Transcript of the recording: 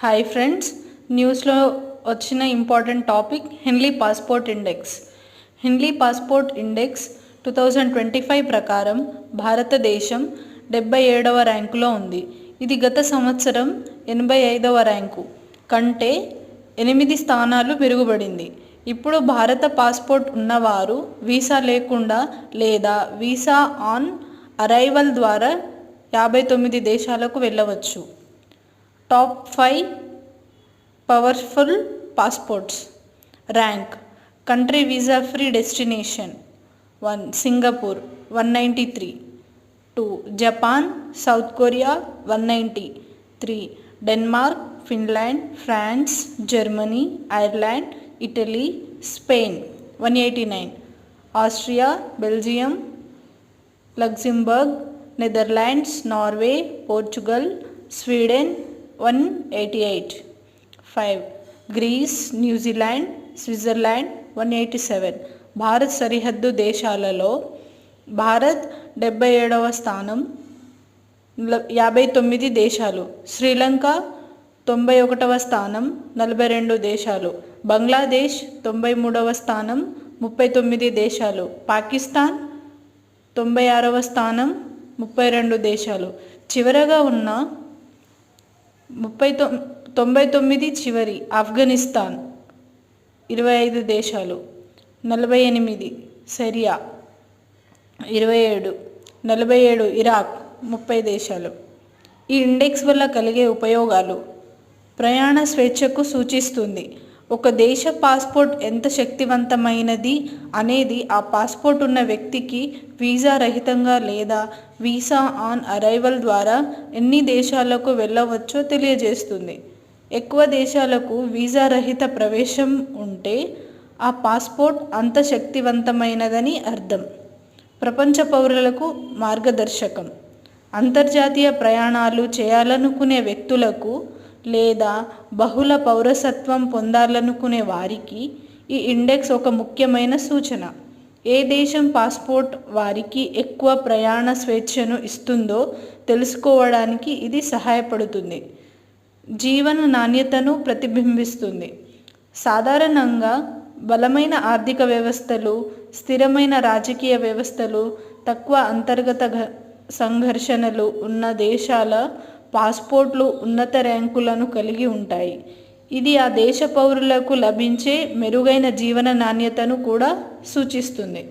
Hi friends, న్యూస్లో వచ్చిన important topic హెన్లీ passport index. హెన్లీ passport index 2025 ప్రకారం భారతదేశం 77వ ర్యాంకులో ఉంది. ఇది గత సంవత్సరం 85వ ర్యాంకు కంటే 8 స్థానాలు మెరుగుపడింది. ఇప్పుడు భారత పాస్పోర్ట్ ఉన్నవారు వీసా లేకుండా లేదా వీసా ఆన్ అరైవల్ ద్వారా 59 దేశాలకు వెళ్ళవచ్చు. Top 5 powerful passports rank. Country visa free destination 1 Singapore 193, 2 Japan, South Korea 190, 3 Denmark, Finland, France, Germany, Ireland, Italy, Spain 189, Austria, Belgium, Luxembourg, Netherlands, Norway, Portugal, Sweden 188, 5 Greece, న్యూజిలాండ్, Zealand 187. Bharat సరిహద్దు దేశాలలో భారత్ 77వ స్థానం, 59 దేశాలు. శ్రీలంక 91వ స్థానం, 42 దేశాలు. బంగ్లాదేశ్ 93వ స్థానం, 39 దేశాలు. పాకిస్తాన్ 96వ స్థానం, 32 దేశాలు. చివరగా ఉన్న 99 చివరి ఆఫ్ఘనిస్తాన్ 25 దేశాలు. 48 సిరియా, 47 ఇరాక్ 30 దేశాలు. ఈ ఇండెక్స్ వల్ల కలిగే ఉపయోగాలు: ప్రయాణ స్వేచ్ఛకు సూచిస్తుంది. ఒక దేశ పాస్పోర్ట్ ఎంత శక్తివంతమైనది అనేది ఆ పాస్పోర్ట్ ఉన్న వ్యక్తికి వీసా రహితంగా లేదా వీసా ఆన్ అరైవల్ ద్వారా ఎన్ని దేశాలకు వెళ్ళవచ్చో తెలియజేస్తుంది. ఎక్కువ దేశాలకు వీసా రహిత ప్రవేశం ఉంటే ఆ పాస్పోర్ట్ అంత శక్తివంతమైనదని అర్థం. ప్రపంచ పౌరులకు మార్గదర్శకం. అంతర్జాతీయ ప్రయాణాలు చేయాలనుకునే వ్యక్తులకు లేదా బహుళ పౌరసత్వం పొందాలనుకునే వారికి ఈ ఇండెక్స్ ఒక ముఖ్యమైన సూచన. ఏ దేశం పాస్పోర్ట్ వారికి ఎక్కువ ప్రయాణ స్వేచ్ఛను ఇస్తుందో తెలుసుకోవడానికి ఇది సహాయపడుతుంది. జీవన నాణ్యతను ప్రతిబింబిస్తుంది. సాధారణంగా బలమైన ఆర్థిక వ్యవస్థలు, స్థిరమైన రాజకీయ వ్యవస్థలు, తక్కువ అంతర్గత సంఘర్షణలు ఉన్న దేశాల పాస్పోర్ట్లు ఉన్నత ర్యాంకులను కలిగి ఉంటాయి. ఇది ఆ దేశ పౌరులకు లభించే మెరుగైన జీవన నాణ్యతను కూడా సూచిస్తుంది.